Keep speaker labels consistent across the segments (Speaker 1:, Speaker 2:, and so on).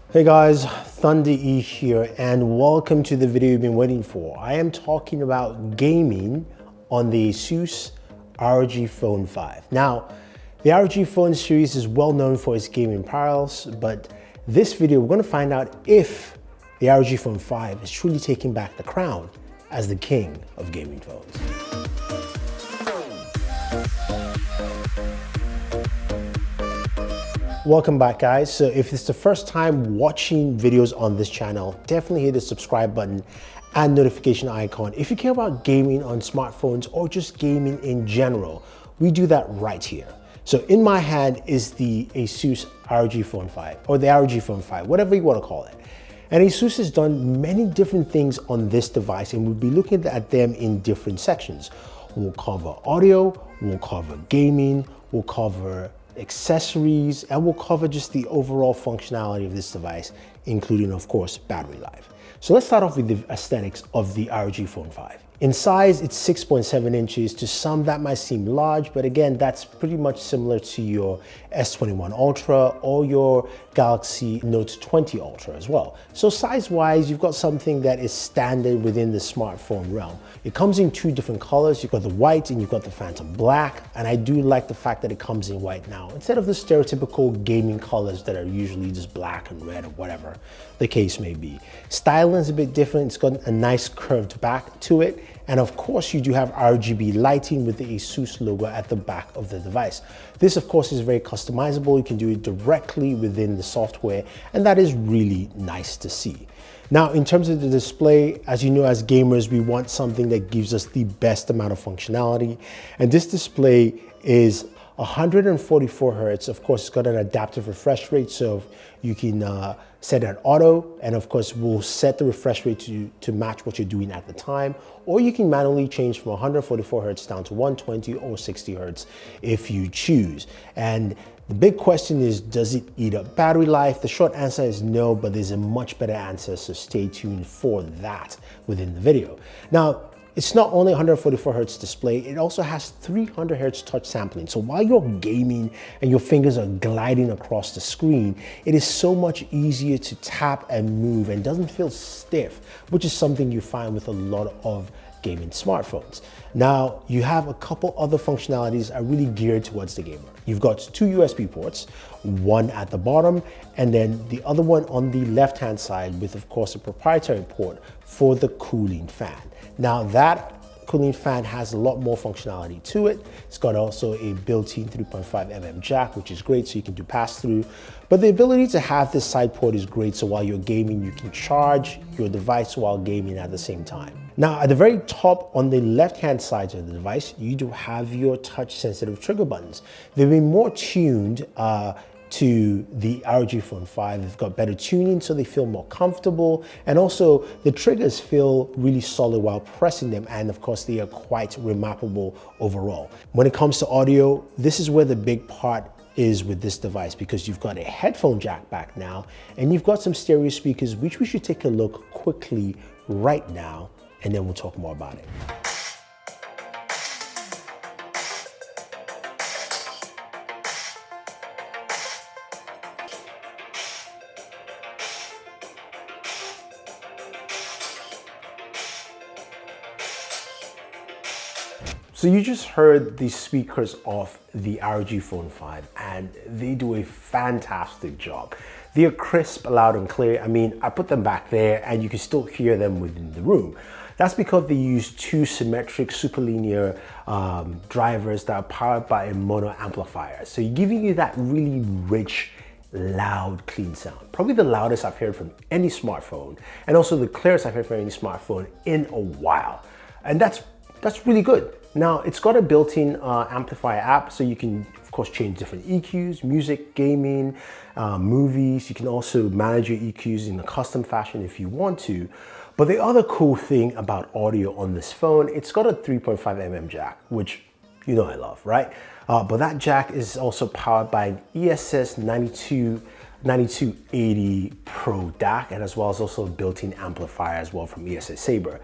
Speaker 1: Hey guys, Thunder E here and welcome to the video you've been waiting for. I am talking about gaming on the ASUS ROG Phone 5. Now, the ROG Phone series is well known for its gaming parallels, but this video we're going to find out if the ROG Phone 5 is truly taking back the crown as the king of gaming phones. Welcome back guys. So if it's the first time watching videos on this channel, definitely hit the subscribe button and notification icon. If you care about gaming on smartphones or just gaming in general, we do that right here. So in my hand is the ASUS ROG Phone 5 or the ROG Phone 5, whatever you want to call it. And ASUS has done many different things on this device and we'll be looking at them in different sections. We'll cover audio, we'll cover gaming, we'll cover accessories, and we'll cover just the overall functionality of this device, including of course battery life. So let's start off with the aesthetics of the ROG Phone 5. In size, it's 6.7 inches. To some that might seem large, but again, that's pretty much similar to your S21 Ultra or your Galaxy Note 20 Ultra as well. So size-wise, you've got something that is standard within the smartphone realm. It comes in two different colors. You've got the white and you've got the phantom black. And I do like the fact that it comes in white now, instead of the stereotypical gaming colors that are usually just black and red or whatever the case may be. Styling is a bit different. It's got a nice curved back to it. And of course, you do have RGB lighting with the ASUS logo at the back of the device. This, of course, is very customizable. You can do it directly within the software, and that is really nice to see. Now, in terms of the display, as you know, as gamers, we want something that gives us the best amount of functionality. And this display is 144 Hertz. Of course, it's got an adaptive refresh rate, so you can set it auto, and of course, we'll set the refresh rate to match what you're doing at the time, or you can manually change from 144 Hertz down to 120 or 60 Hertz if you choose. And the big question is, does it eat up battery life? The short answer is no, but there's a much better answer, so stay tuned for that within the video. Now, it's not only 144 Hertz display, it also has 300 Hertz touch sampling. So while you're gaming and your fingers are gliding across the screen, it is so much easier to tap and move and doesn't feel stiff, which is something you find with a lot of gaming smartphones. Now, you have a couple other functionalities that are really geared towards the gamer. You've got two USB ports, one at the bottom, and then the other one on the left-hand side with, of course, a proprietary port for the cooling fan. Now, that cooling fan has a lot more functionality to it. It's got also a built-in 3.5mm jack, which is great, so you can do pass-through. But the ability to have this side port is great, so while you're gaming, you can charge your device while gaming at the same time. Now, at the very top on the left-hand side of the device, you do have your touch-sensitive trigger buttons. They've been more tuned to the ROG Phone 5. They've got better tuning, so they feel more comfortable. And also the triggers feel really solid while pressing them. And of course, they are quite remappable overall. When it comes to audio, this is where the big part is with this device, because you've got a headphone jack back now, and you've got some stereo speakers, which we should take a look quickly right now, and then we'll talk more about it. So you just heard the speakers of the ROG Phone 5 and they do a fantastic job. They are crisp, loud and clear. I mean, I put them back there and you can still hear them within the room. That's because they use two symmetric superlinear drivers that are powered by a mono amplifier. So you're giving you that really rich, loud, clean sound. Probably the loudest I've heard from any smartphone, and also the clearest I've heard from any smartphone in a while. And that's really good. Now, it's got a built-in amplifier app, so you can, of course, change different EQs, music, gaming, movies. You can also manage your EQs in a custom fashion if you want to. But the other cool thing about audio on this phone, it's got a 3.5mm jack, which you know I love, right? But that jack is also powered by an ESS 92 9280 Pro DAC, and as well as also a built-in amplifier as well from ASUS Sabre,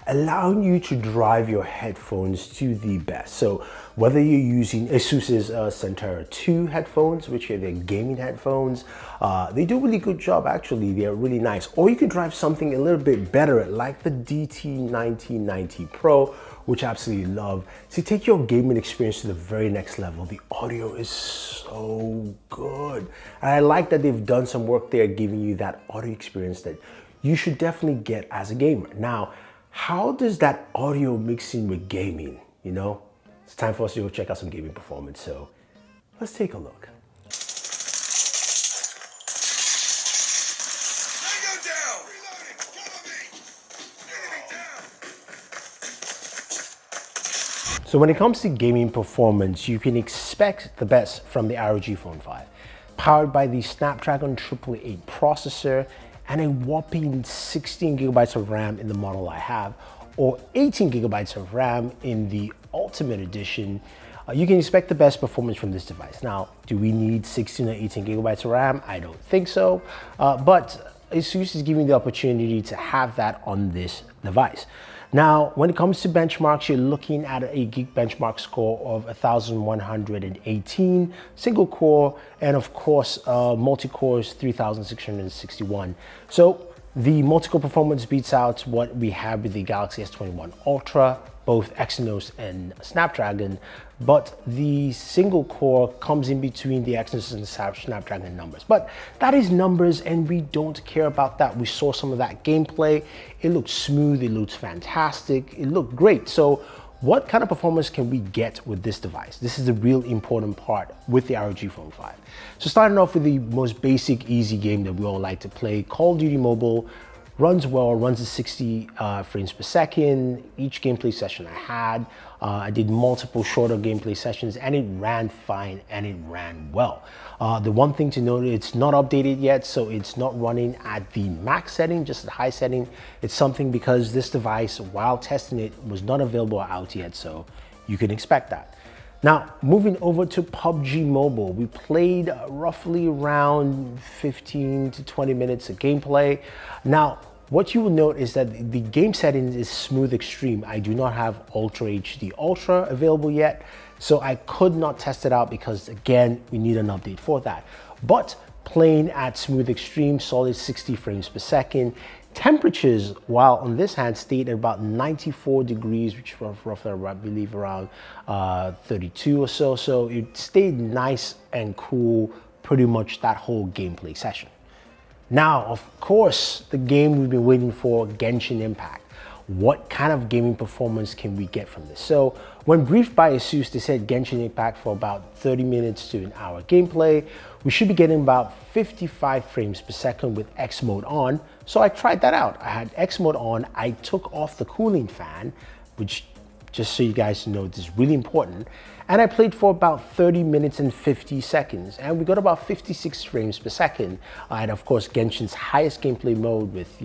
Speaker 1: allowing you to drive your headphones to the best. So whether you're using ASUS's Centera 2 headphones, which are their gaming headphones, they do a really good job actually, they're really nice. Or you could drive something a little bit better like the DT1990 Pro, which I absolutely love, to take your gaming experience to the very next level. The audio is so good. And I like that they've done some work there giving you that audio experience that you should definitely get as a gamer. Now, how does that audio mix in with gaming? You know, it's time for us to go check out some gaming performance. So let's take a look. So when it comes to gaming performance, you can expect the best from the ROG Phone 5. Powered by the Snapdragon 888 processor and a whopping 16 gigabytes of RAM in the model I have, or 18 gigabytes of RAM in the Ultimate Edition, you can expect the best performance from this device. Now, do we need 16 or 18 gigabytes of RAM? I don't think so, but ASUS is giving the opportunity to have that on this device. Now, when it comes to benchmarks, you're looking at a Geek benchmark score of 1,118, single core, and of course, multi-cores 3,661. So the multi-core performance beats out what we have with the Galaxy S21 Ultra, both Exynos and Snapdragon, but the single core comes in between the Exynos and Snapdragon numbers. But that is numbers, and we don't care about that. We saw some of that gameplay. It looked smooth, it looked fantastic, it looked great. So what kind of performance can we get with this device? This is the real important part with the ROG Phone 5. So starting off with the most basic, easy game that we all like to play, Call of Duty Mobile. Runs well, runs at 60 frames per second. Each gameplay session I had, I did multiple shorter gameplay sessions, and it ran fine and it ran well. The one thing to note, it's not updated yet, so it's not running at the max setting, just at high setting. It's something because this device, while testing it, was not available out yet, so you can expect that. Now, moving over to PUBG Mobile, we played roughly around 15 to 20 minutes of gameplay. Now, what you will note is that the game settings is Smooth Extreme. I do not have Ultra HD Ultra available yet, so I could not test it out because, again, we need an update for that. But playing at Smooth Extreme, solid 60 frames per second. Temperatures, while on this hand, stayed at about 94 degrees, which was roughly, I believe, around 32 or so. So it stayed nice and cool pretty much that whole gameplay session. Now, of course, the game we've been waiting for, Genshin Impact. What kind of gaming performance can we get from this? So when briefed by ASUS, they said Genshin Impact for about 30 minutes to an hour gameplay. We should be getting about 55 frames per second with X mode on. So I tried that out. I had X mode on. I took off the cooling fan, which, just so you guys know, this is really important. And I played for about 30 minutes and 50 seconds. And we got about 56 frames per second. And of course, Genshin's highest gameplay mode with,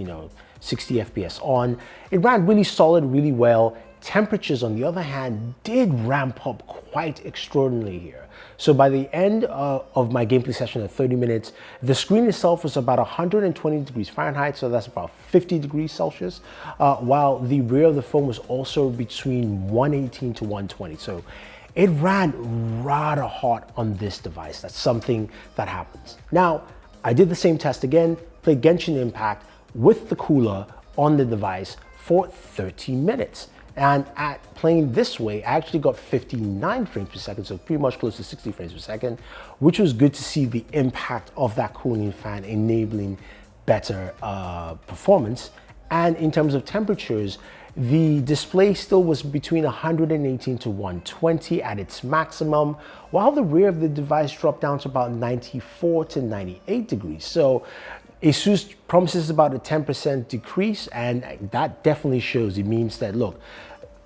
Speaker 1: 60 FPS on. It ran really solid, really well. Temperatures, on the other hand, did ramp up quite extraordinarily here. So by the end of my gameplay session at 30 minutes, the screen itself was about 120 degrees Fahrenheit, so that's about 50 degrees Celsius, while the rear of the phone was also between 118 to 120. So it ran rather hot on this device. That's something that happens. Now, I did the same test again, played Genshin Impact with the cooler on the device for 13 minutes. And at playing this way, I actually got 59 frames per second, so pretty much close to 60 frames per second, which was good to see the impact of that cooling fan enabling better performance. And in terms of temperatures, the display still was between 118 to 120 at its maximum, while the rear of the device dropped down to about 94 to 98 degrees. So ASUS promises about a 10% decrease, and that definitely shows. It means that, look,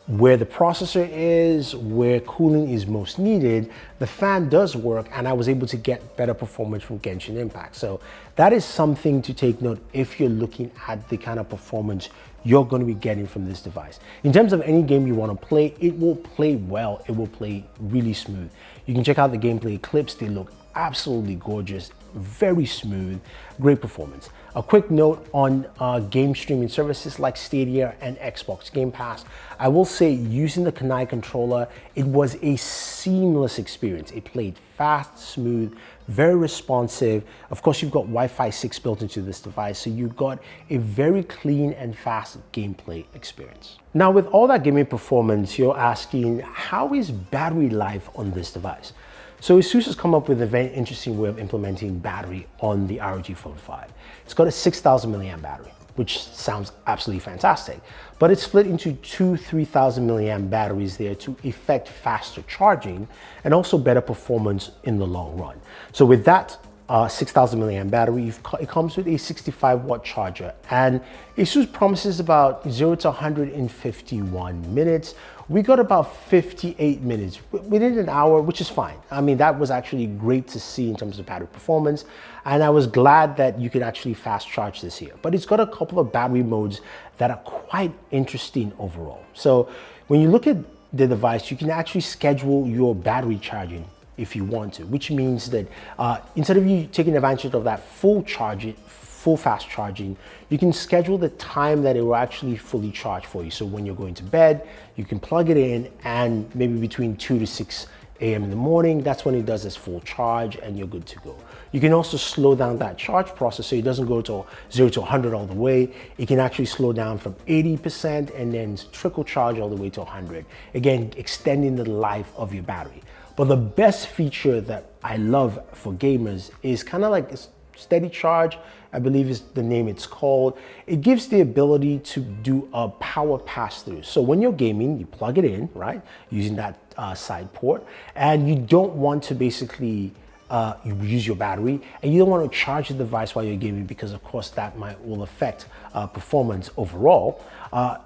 Speaker 1: where the processor is, where cooling is most needed, the fan does work, and I was able to get better performance from Genshin Impact. So that is something to take note if you're looking at the kind of performance you're going to be getting from this device. In terms of any game you want to play, it will play well, it will play really smooth. You can check out the gameplay clips, they look absolutely gorgeous, very smooth, great performance. A quick note on game streaming services like Stadia and Xbox Game Pass. I will say using the Kanai controller, it was a seamless experience. It played fast, smooth, very responsive. Of course, you've got Wi-Fi 6 built into this device, so you've got a very clean and fast gameplay experience. Now, with all that gaming performance, you're asking, how is battery life on this device? So ASUS has come up with a very interesting way of implementing battery on the ROG Phone 5. It's got a 6,000 milliamp battery, which sounds absolutely fantastic, but it's split into two 3,000 milliamp batteries there to effect faster charging and also better performance in the long run. So with that 6,000 milliamp battery, it comes with a 65 watt charger, and ASUS promises about 0 to 100 in 51 minutes. We got about 58 minutes within an hour, which is fine. I mean, that was actually great to see in terms of battery performance, and I was glad that you could actually fast charge this here. But it's got a couple of battery modes that are quite interesting overall. So when you look at the device, you can actually schedule your battery charging if you want to, which means that instead of you taking advantage of that full fast charging, you can schedule the time that it will actually fully charge for you. So when you're going to bed, you can plug it in, and maybe between 2 to 6 a.m. in the morning, that's when it does its full charge and you're good to go. You can also slow down that charge process so it doesn't go to 0 to 100 all the way. It can actually slow down from 80% and then trickle charge all the way to 100. Again, extending the life of your battery. But the best feature that I love for gamers is kind of like steady charge, I believe is the name it's called. It gives the ability to do a power pass-through. So when you're gaming, you plug it in, right, using that side port, and you don't want to basically you use your battery, and you don't want to charge the device while you're gaming because of course that will affect performance overall.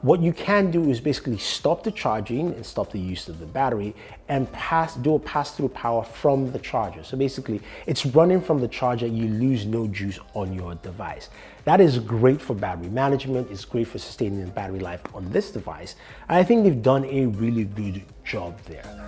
Speaker 1: What you can do is basically stop the charging and stop the use of the battery and do a pass-through power from the charger. So basically it's running from the charger, you lose no juice on your device. That is great for battery management, it's great for sustaining the battery life on this device. And I think they've done a really good job there.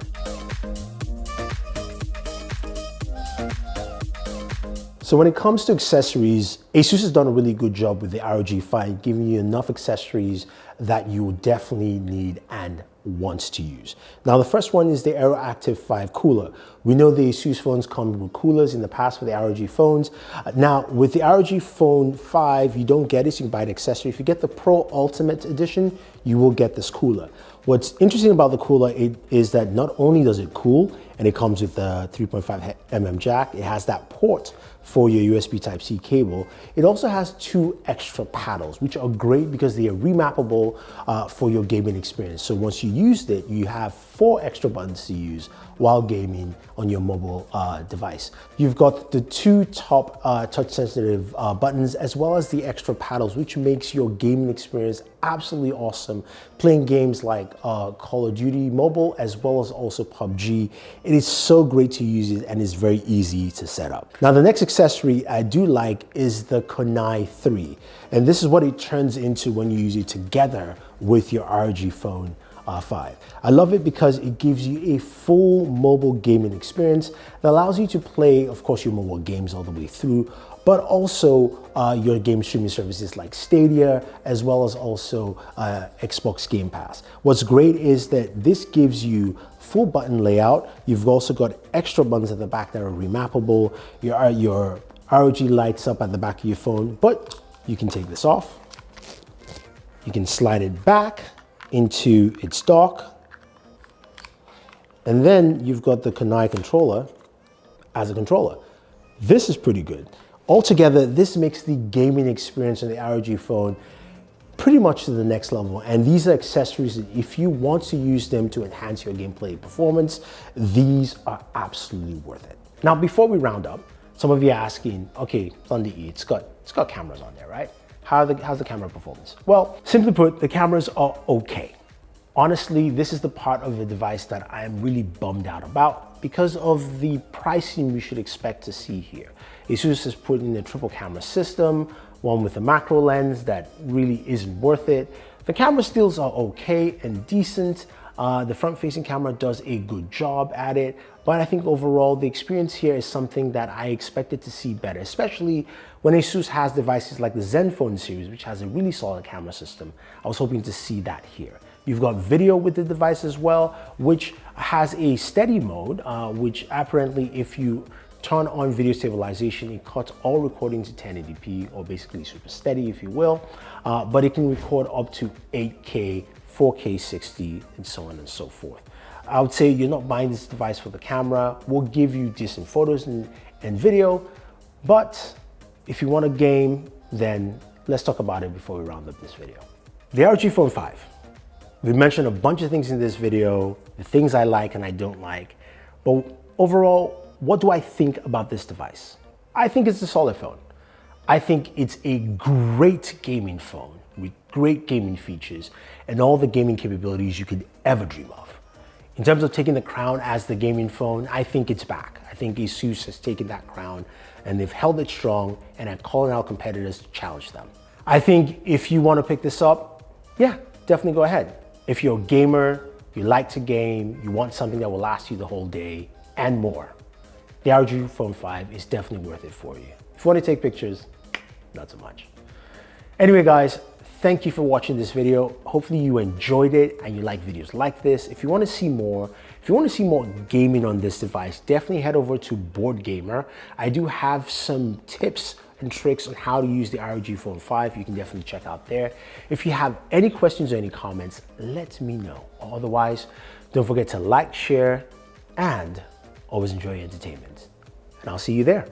Speaker 1: So when it comes to accessories, ASUS has done a really good job with the ROG Phone, giving you enough accessories that you will definitely need and wants to use. Now, the first one is the AeroActive 5 cooler. We know the ASUS phones come with coolers in the past for the ROG phones. Now, with the ROG Phone 5, you don't get it, so you can buy an accessory. If you get the Pro Ultimate Edition, you will get this cooler. What's interesting about the cooler is that not only does it cool, and it comes with a 3.5mm jack, it has that port for your USB Type-C cable. It also has 2 extra paddles, which are great because they are remappable for your gaming experience. So once you used it, you have 4 extra buttons to use while gaming on your mobile device. You've got the 2 top touch-sensitive buttons, as well as the extra paddles, which makes your gaming experience absolutely awesome. Playing games like Call of Duty Mobile, as well as also PUBG. It is so great to use it, and it's very easy to set up. Now, the next accessory I do like is the Kanai 3. And this is what it turns into when you use it together with your ROG Phone 5. I love it because it gives you a full mobile gaming experience that allows you to play, of course, your mobile games all the way through, but also your game streaming services like Stadia, as well as also Xbox Game Pass. What's great is that this gives you full button layout. You've also got extra buttons at the back that are remappable. Your ROG lights up at the back of your phone, but you can take this off. You can slide it back into its dock. And then you've got the Kanai controller as a controller. This is pretty good. Altogether, this makes the gaming experience on the ROG Phone pretty much to the next level. And these are accessories that if you want to use them to enhance your gameplay performance, these are absolutely worth it. Now, before we round up, some of you are asking, okay, Thunder E, it's got cameras on there, right? How's the camera performance? Well, simply put, the cameras are okay. Honestly, this is the part of the device that I am really bummed out about because of the pricing we should expect to see here. ASUS has put in a triple camera system, one with a macro lens that really isn't worth it. The camera stills are okay and decent, The front-facing camera does a good job at it, but I think overall the experience here is something that I expected to see better, especially when ASUS has devices like the Zenfone series, which has a really solid camera system. I was hoping to see that here. You've got video with the device as well, which has a steady mode, which apparently if you turn on video stabilization, it cuts all recording to 1080p, or basically super steady if you will, but it can record up to 8K, 4K 60, and so on and so forth. I would say you're not buying this device for the camera. We'll give you decent photos and video, but if you want a game, then let's talk about it before we round up this video. The ROG Phone 5. We mentioned a bunch of things in this video, the things I like and I don't like, but overall, what do I think about this device? I think it's a solid phone. I think it's a great gaming phone with great gaming features and all the gaming capabilities you could ever dream of. In terms of taking the crown as the gaming phone, I think it's back. I think ASUS has taken that crown and they've held it strong and are calling out competitors to challenge them. I think if you want to pick this up, yeah, definitely go ahead. If you're a gamer, you like to game, you want something that will last you the whole day and more, the ROG Phone 5 is definitely worth it for you. If you want to take pictures, not so much. Anyway, guys, thank you for watching this video. Hopefully you enjoyed it and you like videos like this. If you want to see more, gaming on this device, definitely head over to Board Gamer. I do have some tips and tricks on how to use the ROG Phone 5. You can definitely check out there. If you have any questions or any comments, let me know. Otherwise, don't forget to like, share, and always enjoy your entertainment. And I'll see you there.